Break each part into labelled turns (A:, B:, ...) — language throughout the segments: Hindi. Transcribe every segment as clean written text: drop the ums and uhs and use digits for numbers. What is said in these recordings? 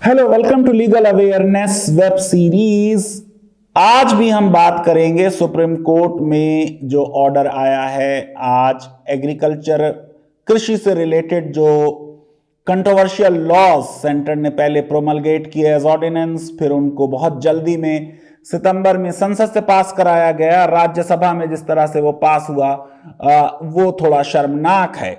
A: Hello, welcome to legal awareness web series. आज भी हम बात करेंगे सुप्रीम कोर्ट में जो ऑर्डर आया है आज एग्रीकल्चर कृषि से रिलेटेड जो कंट्रोवर्शियल लॉज सेंटर ने पहले प्रोमलगेट किए एज ऑर्डिनेंस, फिर उनको बहुत जल्दी में सितंबर में संसद से पास कराया गया। राज्यसभा में जिस तरह से वो पास हुआ वो थोड़ा शर्मनाक है।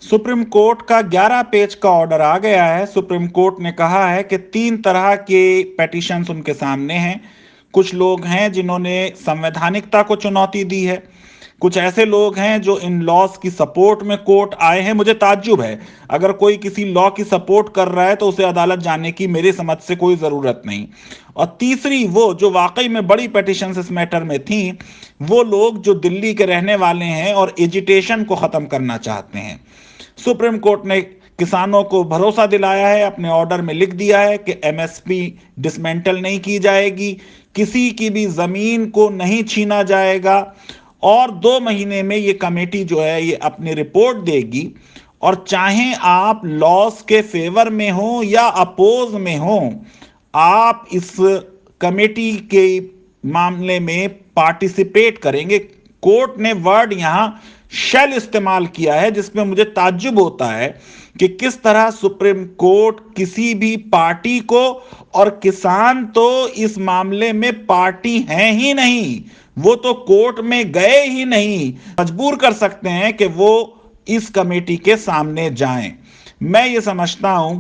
A: सुप्रीम कोर्ट का 11 पेज का ऑर्डर आ गया है। सुप्रीम कोर्ट ने कहा है कि 3 तरह के पेटिशंस उनके सामने हैं। कुछ लोग हैं जिन्होंने संवैधानिकता को चुनौती दी है, कुछ ऐसे लोग हैं जो इन लॉज की सपोर्ट में कोर्ट आए हैं। मुझे ताज्जुब है, अगर कोई किसी लॉ की सपोर्ट कर रहा है तो उसे अदालत जाने की मेरी समझ से कोई जरूरत नहीं। और तीसरी, वो जो वाकई में बड़ी पेटिशंस इस मैटर में थी, वो लोग जो दिल्ली के रहने वाले हैं और एजिटेशन को खत्म करना चाहते हैं। सुप्रीम कोर्ट ने किसानों को भरोसा दिलाया है, अपने ऑर्डर में लिख दिया है कि एमएसपी डिसमेंटल नहीं की जाएगी, किसी की भी जमीन को नहीं छीना जाएगा और 2 महीने में ये कमेटी जो है ये अपनी रिपोर्ट देगी। और चाहे आप लॉस के फेवर में हो या अपोज में हो, आप इस कमेटी के मामले में पार्टिसिपेट करेंगे। कोर्ट ने वर्ड यहां शैल इस्तेमाल किया है, जिसमें मुझे ताज्जुब होता है कि किस तरह सुप्रीम कोर्ट किसी भी पार्टी को, और किसान तो इस मामले में पार्टी हैं ही नहीं, वो तो कोर्ट में गए ही नहीं, मजबूर कर सकते हैं कि वो इस कमेटी के सामने जाएं। मैं ये समझता हूं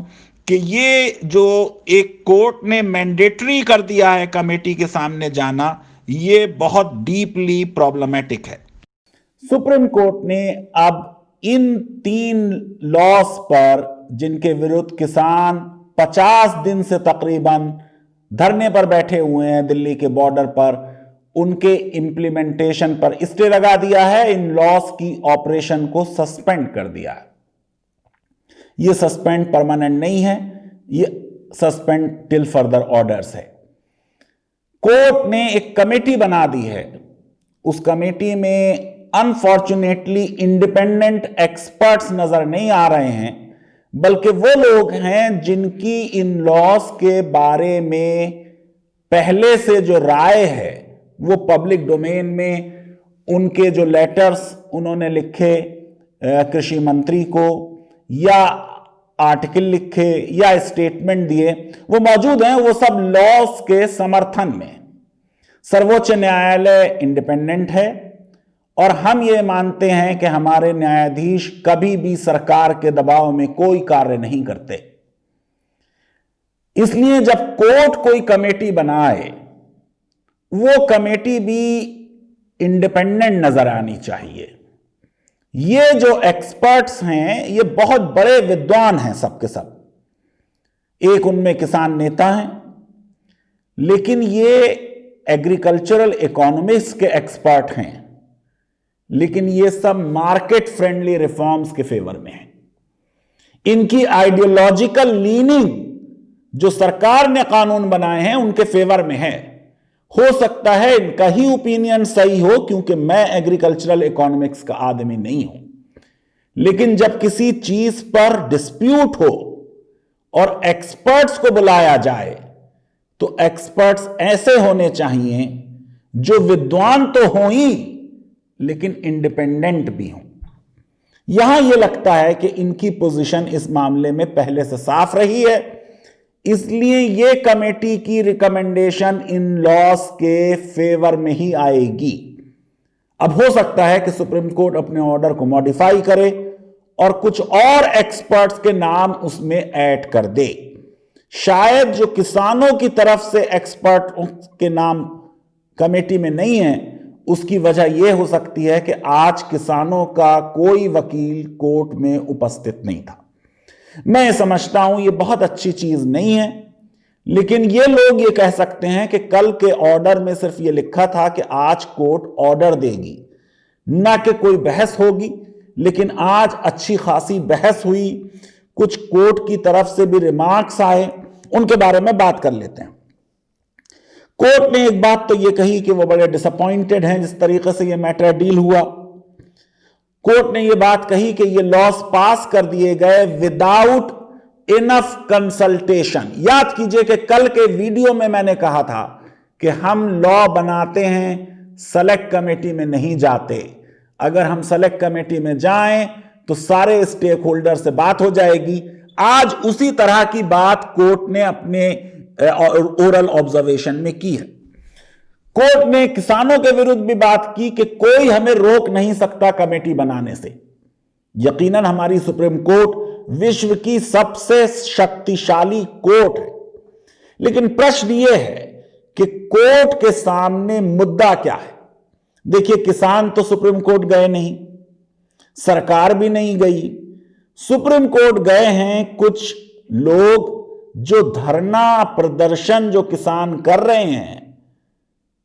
A: कि ये जो एक कोर्ट ने मैंडेटरी कर दिया है कमेटी के सामने जाना, ये बहुत डीपली प्रॉब्लमेटिक है। सुप्रीम कोर्ट ने अब इन 3 लॉज पर, जिनके विरुद्ध किसान 50 दिन से तकरीबन धरने पर बैठे हुए हैं दिल्ली के बॉर्डर पर, उनके इंप्लीमेंटेशन पर स्टे लगा दिया है। इन लॉज की ऑपरेशन को सस्पेंड कर दिया है। यह सस्पेंड परमानेंट नहीं है, यह सस्पेंड टिल फर्दर ऑर्डर्स है। कोर्ट ने एक कमेटी बना दी है। उस कमेटी में अनफॉर्चुनेटली इंडिपेंडेंट एक्सपर्ट्स नजर नहीं आ रहे हैं, बल्कि वो लोग हैं जिनकी इन लॉज के बारे में पहले से जो राय है वो पब्लिक डोमेन में, उनके जो लेटर्स उन्होंने लिखे कृषि मंत्री को, या आर्टिकल लिखे या स्टेटमेंट दिए, वो मौजूद हैं। वो सब लॉज के समर्थन में। सर्वोच्च न्यायालय इंडिपेंडेंट है और हम ये मानते हैं कि हमारे न्यायाधीश कभी भी सरकार के दबाव में कोई कार्य नहीं करते। इसलिए जब कोर्ट कोई कमेटी बनाए, वो कमेटी भी इंडिपेंडेंट नजर आनी चाहिए। ये जो एक्सपर्ट्स हैं ये बहुत बड़े विद्वान हैं, सबके सब। एक उनमें किसान नेता हैं, लेकिन ये एग्रीकल्चरल इकोनॉमिक्स के एक्सपर्ट हैं, लेकिन ये सब मार्केट फ्रेंडली रिफॉर्म्स के फेवर में हैं। इनकी आइडियोलॉजिकल लीनिंग जो सरकार ने कानून बनाए हैं उनके फेवर में है। हो सकता है इनका ही ओपिनियन सही हो, क्योंकि मैं एग्रीकल्चरल इकोनॉमिक्स का आदमी नहीं हूं। लेकिन जब किसी चीज पर डिस्प्यूट हो और एक्सपर्ट्स को बुलाया जाए, तो एक्सपर्ट्स ऐसे होने चाहिए जो विद्वान तो हो ही, लेकिन इंडिपेंडेंट भी हों। यहां यह लगता है कि इनकी पोजीशन इस मामले में पहले से साफ रही है, इसलिए यह कमेटी की रिकमेंडेशन इन लॉज के फेवर में ही आएगी। अब हो सकता है कि सुप्रीम कोर्ट अपने ऑर्डर को मॉडिफाई करे और कुछ और एक्सपर्ट्स के नाम उसमें ऐड कर दे। शायद जो किसानों की तरफ से एक्सपर्ट के नाम कमेटी में नहीं है, उसकी वजह यह हो सकती है कि आज किसानों का कोई वकील कोर्ट में उपस्थित नहीं था। मैं समझता हूं यह बहुत अच्छी चीज नहीं है, लेकिन ये लोग ये कह सकते हैं कि कल के ऑर्डर में सिर्फ ये लिखा था कि आज कोर्ट ऑर्डर देगी, ना कि कोई बहस होगी। लेकिन आज अच्छी खासी बहस हुई, कुछ कोर्ट की तरफ से भी रिमार्क्स आए, उनके बारे में बात कर लेते हैं। कोर्ट ने एक बात तो ये कही कि वो बड़े डिसअपॉइंटेड हैं जिस तरीके से ये मैटर डील हुआ। कोर्ट ने ये बात कही कि ये लॉस पास कर दिए गए विदाउट इनफ कंसल्टेशन। याद कीजिए कि कल के वीडियो में मैंने कहा था कि हम लॉ बनाते हैं, सेलेक्ट कमेटी में नहीं जाते। अगर हम सेलेक्ट कमेटी में जाएं तो सारे स्टेक होल्डर से बात हो जाएगी। आज उसी तरह की बात कोर्ट ने अपने ओरल ऑब्जर्वेशन में की है। कोर्ट ने किसानों के विरुद्ध भी बात की कि कोई हमें रोक नहीं सकता कमेटी बनाने से। यकीनन हमारी सुप्रीम कोर्ट विश्व की सबसे शक्तिशाली कोर्ट है, लेकिन प्रश्न यह है कि कोर्ट के सामने मुद्दा क्या है। देखिए, किसान तो सुप्रीम कोर्ट गए नहीं, सरकार भी नहीं गई। सुप्रीम कोर्ट गए हैं कुछ लोग जो धरना प्रदर्शन जो किसान कर रहे हैं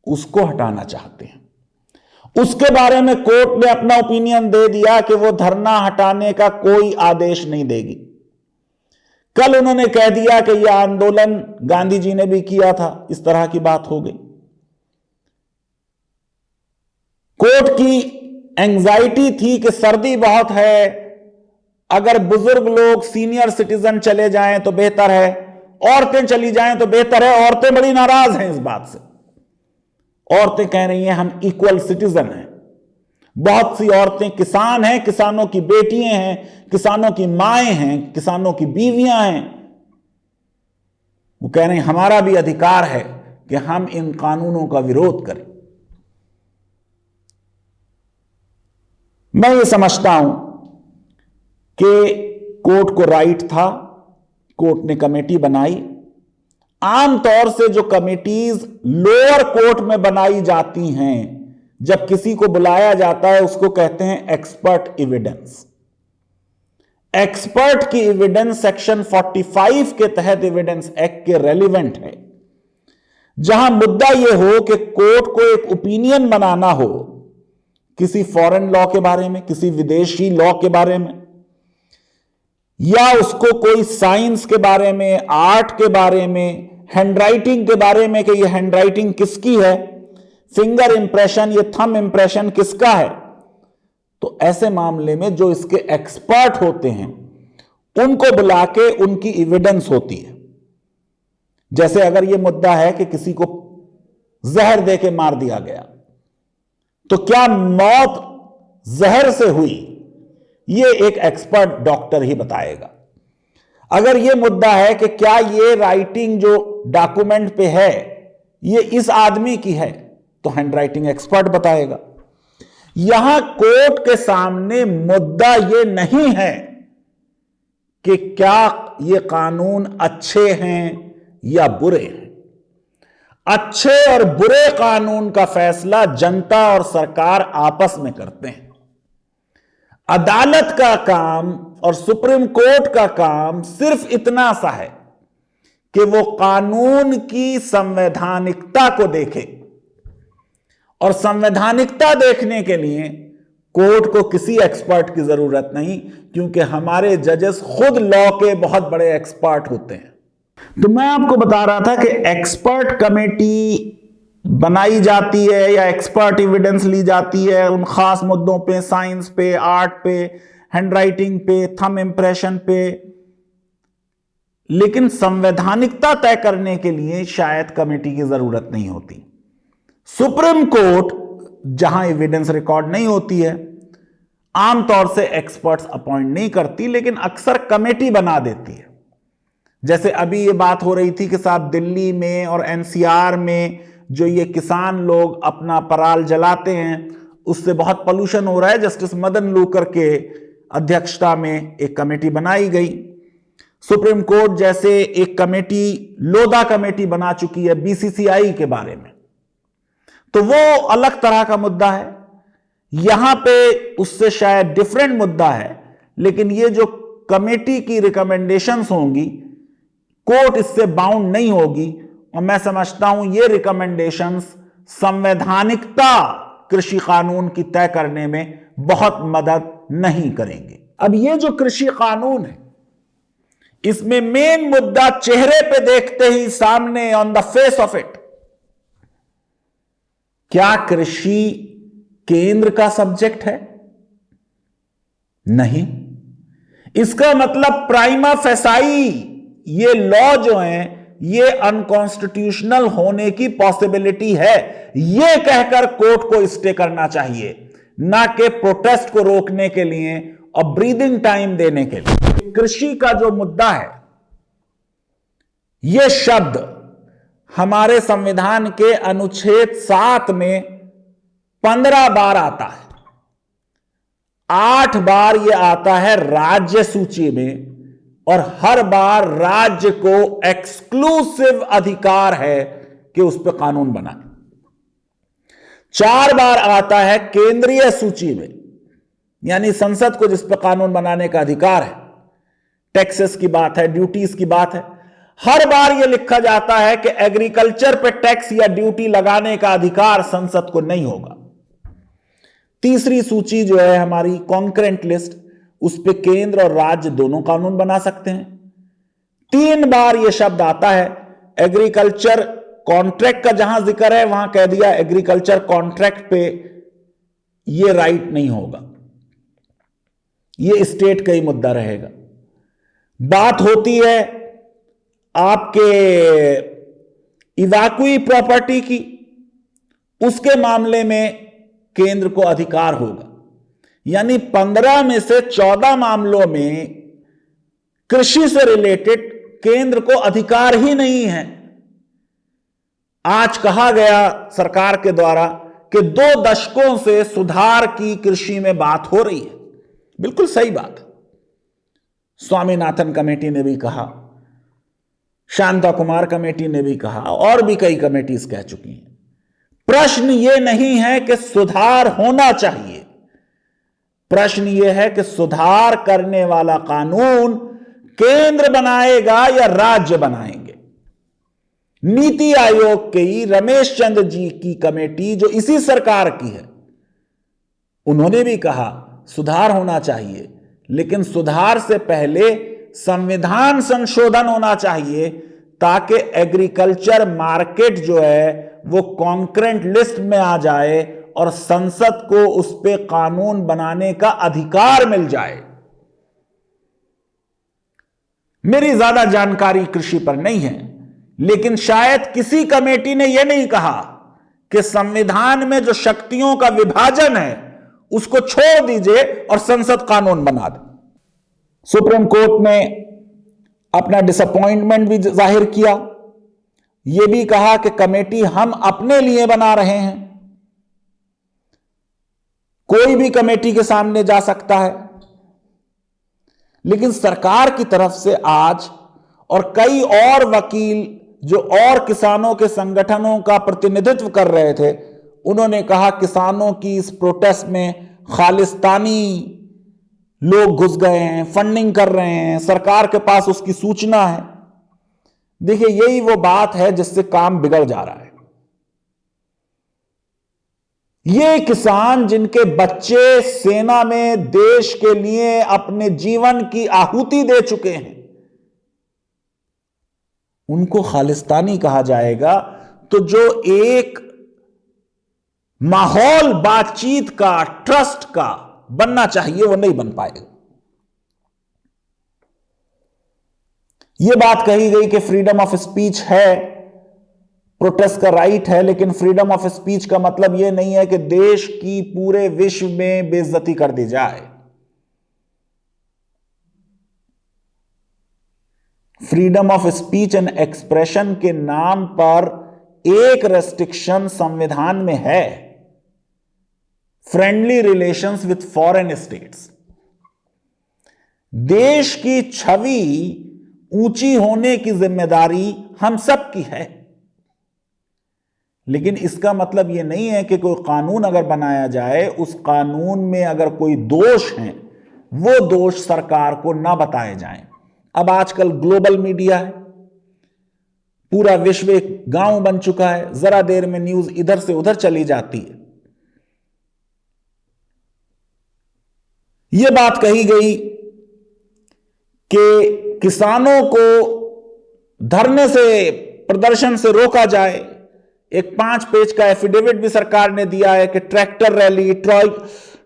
A: उसको हटाना चाहते हैं। उसके बारे में कोर्ट ने अपना ओपिनियन दे दिया कि वो धरना हटाने का कोई आदेश नहीं देगी। कल उन्होंने कह दिया कि यह आंदोलन गांधी जी ने भी किया था, इस तरह की बात हो गई। कोर्ट की एंजाइटी थी कि सर्दी बहुत है, अगर बुजुर्ग लोग सीनियर सिटीजन चले जाएं तो बेहतर है, औरतें चली जाएं तो बेहतर है। औरतें बड़ी नाराज हैं इस बात से। औरतें कह रही हैं हम इक्वल सिटीजन हैं। बहुत सी औरतें किसान हैं, किसानों की बेटियां हैं, किसानों की माएं हैं, किसानों की बीवियां हैं। वो कह रहे हैं हमारा भी अधिकार है कि हम इन कानूनों का विरोध करें। मैं ये समझता हूं कि कोर्ट को राइट था, कोर्ट ने कमेटी बनाई। आमतौर से जो कमिटीज लोअर कोर्ट में बनाई जाती हैं, जब किसी को बुलाया जाता है उसको कहते हैं एक्सपर्ट एविडेंस। एक्सपर्ट की एविडेंस सेक्शन 45 के तहत एविडेंस एक्ट के रेलिवेंट है, जहां मुद्दा यह हो कि कोर्ट को एक ओपिनियन बनाना हो किसी फॉरेन लॉ के बारे में, किसी विदेशी लॉ के बारे में, या उसको कोई साइंस के बारे में, आर्ट के बारे में, हैंडराइटिंग के बारे में कि ये हैंडराइटिंग किसकी है, फिंगर इंप्रेशन, ये थंब इंप्रेशन किसका है। तो ऐसे मामले में जो इसके एक्सपर्ट होते हैं उनको बुला के उनकी एविडेंस होती है। जैसे अगर ये मुद्दा है कि किसी को जहर दे के मार दिया गया, तो क्या मौत जहर से हुई, ये एक एक्सपर्ट डॉक्टर ही बताएगा। अगर ये मुद्दा है कि क्या ये राइटिंग जो डॉक्यूमेंट पे है ये इस आदमी की है, तो हैंडराइटिंग एक्सपर्ट बताएगा। यहां कोर्ट के सामने मुद्दा ये नहीं है कि क्या ये कानून अच्छे हैं या बुरे हैं। अच्छे और बुरे कानून का फैसला जनता और सरकार आपस में करते हैं। अदालत का काम और सुप्रीम कोर्ट का काम सिर्फ इतना सा है कि वो कानून की संवैधानिकता को देखे, और संवैधानिकता देखने के लिए कोर्ट को किसी एक्सपर्ट की जरूरत नहीं, क्योंकि हमारे जजेस खुद लॉ के बहुत बड़े एक्सपर्ट होते हैं। तो मैं आपको बता रहा था कि एक्सपर्ट कमेटी बनाई जाती है या एक्सपर्ट एविडेंस ली जाती है उन खास मुद्दों पे, साइंस पे, आर्ट पे, हैंडराइटिंग पे, थंब इंप्रेशन पे, लेकिन संवैधानिकता तय करने के लिए शायद कमेटी की जरूरत नहीं होती। सुप्रीम कोर्ट जहां एविडेंस रिकॉर्ड नहीं होती है आमतौर से एक्सपर्ट्स अपॉइंट नहीं करती, लेकिन अक्सर कमेटी बना देती है। जैसे अभी ये बात हो रही थी कि साहब दिल्ली में और एनसीआर में जो ये किसान लोग अपना पराल जलाते हैं उससे बहुत पोल्यूशन हो रहा है। जस्टिस मदन लोकर के अध्यक्षता में एक कमेटी बनाई गई। सुप्रीम कोर्ट जैसे एक कमेटी, लोधा कमेटी बना चुकी है बीसीसीआई के बारे में, तो वो अलग तरह का मुद्दा है। यहां पे उससे शायद डिफरेंट मुद्दा है, लेकिन ये जो कमेटी की रिकमेंडेशंस होंगी कोर्ट इससे बाउंड नहीं होगी, और मैं समझता हूं ये रिकमेंडेशंस संवैधानिकता कृषि कानून की तय करने में बहुत मदद नहीं करेंगे। अब ये जो कृषि कानून है इसमें मेन मुद्दा चेहरे पे देखते ही सामने, on the face of it, क्या कृषि केंद्र का सब्जेक्ट है? नहीं। इसका मतलब प्राइमा फेसाई ये लॉ जो है ये अनकॉन्स्टिट्यूशनल होने की पॉसिबिलिटी है, ये कहकर कोर्ट को स्टे करना चाहिए, ना कि प्रोटेस्ट को रोकने के लिए और ब्रीदिंग टाइम देने के लिए। कृषि का जो मुद्दा है, यह शब्द हमारे संविधान के अनुच्छेद 7 में 15 बार आता है, 8 बार यह आता है राज्य सूची में, और हर बार राज्य को एक्सक्लूसिव अधिकार है कि उस पर कानून बनाए। 4 बार आता है केंद्रीय सूची में, यानी संसद को जिस पर कानून बनाने का अधिकार है, टैक्सेस की बात है, ड्यूटीज की बात है। हर बार यह लिखा जाता है कि एग्रीकल्चर पे टैक्स या ड्यूटी लगाने का अधिकार संसद को नहीं होगा। तीसरी सूची जो है हमारी कॉन्करेंट लिस्ट, उस पे केंद्र और राज्य दोनों कानून बना सकते हैं। 3 बार यह शब्द आता है एग्रीकल्चर कॉन्ट्रैक्ट का, जहां जिक्र है वहां कह दिया एग्रीकल्चर कॉन्ट्रैक्ट पे यह राइट नहीं होगा, यह स्टेट का ही मुद्दा रहेगा। बात होती है आपके इवैक्यूई प्रॉपर्टी की, उसके मामले में केंद्र को अधिकार होगा। यानी 15 में से 14 मामलों में कृषि से रिलेटेड केंद्र को अधिकार ही नहीं है। आज कहा गया सरकार के द्वारा कि 2 दशकों से सुधार की कृषि में बात हो रही है, बिल्कुल सही बात है। स्वामीनाथन कमेटी ने भी कहा, शांता कुमार कमेटी ने भी कहा, और भी कई कमेटीज कह चुकी हैं। प्रश्न यह नहीं है कि सुधार होना चाहिए, प्रश्न यह है कि सुधार करने वाला कानून केंद्र बनाएगा या राज्य बनाएंगे। नीति आयोग के रमेश चंद्र जी की कमेटी जो इसी सरकार की है, उन्होंने भी कहा सुधार होना चाहिए, लेकिन सुधार से पहले संविधान संशोधन होना चाहिए ताकि एग्रीकल्चर मार्केट जो है वो कॉन्करेंट लिस्ट में आ जाए और संसद को उस पे कानून बनाने का अधिकार मिल जाए। मेरी ज्यादा जानकारी कृषि पर नहीं है, लेकिन शायद किसी कमेटी ने यह नहीं कहा कि संविधान में जो शक्तियों का विभाजन है उसको छोड़ दीजिए और संसद कानून बना दे। सुप्रीम कोर्ट ने अपना डिसअपॉइंटमेंट भी जाहिर किया, यह भी कहा कि कमेटी हम अपने लिए बना रहे हैं, कोई भी कमेटी के सामने जा सकता है। लेकिन सरकार की तरफ से आज और कई और वकील जो और किसानों के संगठनों का प्रतिनिधित्व कर रहे थे, उन्होंने कहा किसानों की इस प्रोटेस्ट में खालिस्तानी लोग घुस गए हैं, फंडिंग कर रहे हैं, सरकार के पास उसकी सूचना है। देखिए, यही वो बात है जिससे काम बिगड़ जा रहा है। ये किसान जिनके बच्चे सेना में देश के लिए अपने जीवन की आहुति दे चुके हैं, उनको खालिस्तानी कहा जाएगा, तो जो एक माहौल बातचीत का, ट्रस्ट का बनना चाहिए वो नहीं बन पाएगा। यह बात कही गई कि फ्रीडम ऑफ स्पीच है, प्रोटेस्ट का राइट है, लेकिन फ्रीडम ऑफ स्पीच का मतलब यह नहीं है कि देश की पूरे विश्व में बेइज्जती कर दी जाए। Freedom of speech and expression के नाम पर एक रेस्ट्रिक्शन संविधान में है, friendly relations with foreign states. देश की छवि ऊंची होने की जिम्मेदारी हम सब की है, लेकिन इसका मतलब यह नहीं है कि कोई कानून अगर बनाया जाए, उस कानून में अगर कोई दोष हैं, वो दोष सरकार को ना बताए जाएं। अब आजकल ग्लोबल मीडिया है, पूरा विश्व एक गांव बन चुका है, जरा देर में न्यूज इधर से उधर चली जाती है। यह बात कही गई कि किसानों को धरने से, प्रदर्शन से रोका जाए। एक 5 पेज का एफिडेविट भी सरकार ने दिया है कि ट्रैक्टर रैली,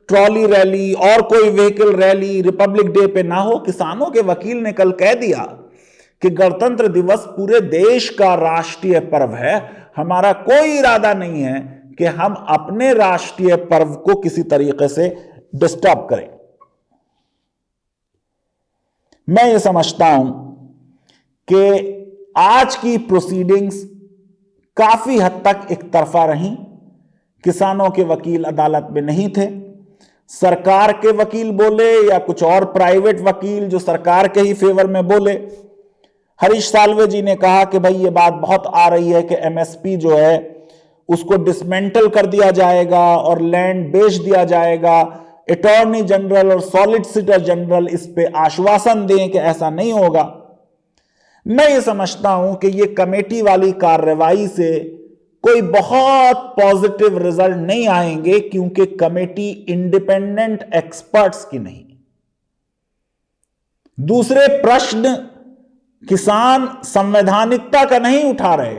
A: ट्रॉली रैली और कोई व्हीकल रैली रिपब्लिक डे पे ना हो। किसानों के वकील ने कल कह दिया कि गणतंत्र दिवस पूरे देश का राष्ट्रीय पर्व है। हमारा कोई इरादा नहीं है कि हम अपने राष्ट्रीय पर्व को किसी तरीके से डिस्टर्ब करें। मैं ये समझता हूं कि आज की प्रोसीडिंग्स काफी हद तक एक तरफा रहीं। किसानों के वकील अदालत में नहीं थे। सरकार के वकील बोले या कुछ और प्राइवेट वकील जो सरकार के ही फेवर में बोले। हरीश साल्वे जी ने कहा कि भाई ये बात बहुत आ रही है कि एमएसपी जो है उसको डिसमेंटल कर दिया जाएगा और लैंड बेच दिया जाएगा। अटॉर्नी जनरल और सॉलिसिटर जनरल इस पे आश्वासन दें कि ऐसा नहीं होगा। मैं ये समझता हूं कि ये कमेटी वाली कार्रवाई से कोई बहुत पॉजिटिव रिजल्ट नहीं आएंगे, क्योंकि कमेटी इंडिपेंडेंट एक्सपर्ट्स की नहीं। दूसरे प्रश्न किसान संवैधानिकता का नहीं उठा रहे,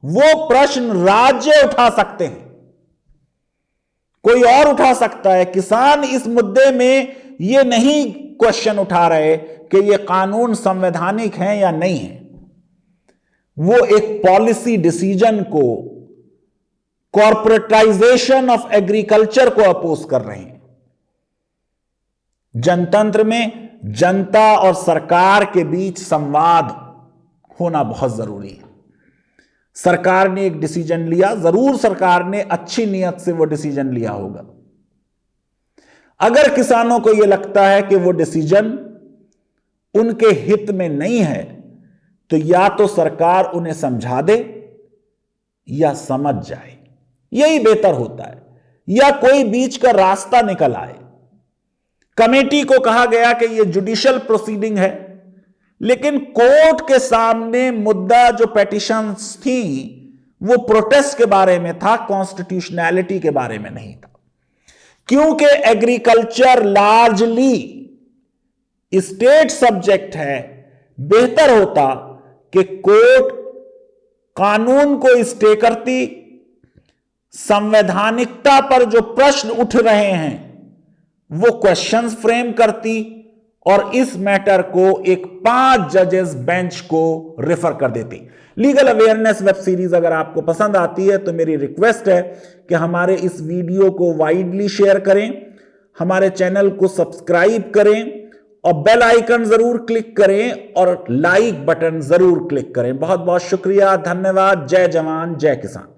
A: वो प्रश्न राज्य उठा सकते हैं, कोई और उठा सकता है। किसान इस मुद्दे में ये नहीं क्वेश्चन उठा रहे कि ये कानून संवैधानिक है या नहीं है। वो एक पॉलिसी डिसीजन को, कॉर्पोरेटाइजेशन ऑफ एग्रीकल्चर को अपोज कर रहे हैं। जनतंत्र में जनता और सरकार के बीच संवाद होना बहुत जरूरी है। सरकार ने एक डिसीजन लिया, जरूर सरकार ने अच्छी नीयत से वो डिसीजन लिया होगा। अगर किसानों को यह लगता है कि वो डिसीजन उनके हित में नहीं है, तो या तो सरकार उन्हें समझा दे या समझ जाए, यही बेहतर होता है, या कोई बीच का रास्ता निकल आए। कमेटी को कहा गया कि यह जुडिशियल प्रोसीडिंग है, लेकिन कोर्ट के सामने मुद्दा जो पेटिशंस थी वो प्रोटेस्ट के बारे में था, कॉन्स्टिट्यूशनैलिटी के बारे में नहीं था। क्योंकि एग्रीकल्चर लार्जली स्टेट सब्जेक्ट है, बेहतर होता कि कोर्ट कानून को स्टे करती, संवैधानिकता पर जो प्रश्न उठ रहे हैं वो क्वेश्चंस फ्रेम करती और इस मैटर को एक 5 जजेस बेंच को रेफर कर देती। लीगल अवेयरनेस वेब सीरीज अगर आपको पसंद आती है तो मेरी रिक्वेस्ट है कि हमारे इस वीडियो को वाइडली शेयर करें, हमारे चैनल को सब्सक्राइब करें और बेल आइकन जरूर क्लिक करें और लाइक बटन जरूर क्लिक करें। बहुत बहुत शुक्रिया, धन्यवाद। जय जवान जय किसान।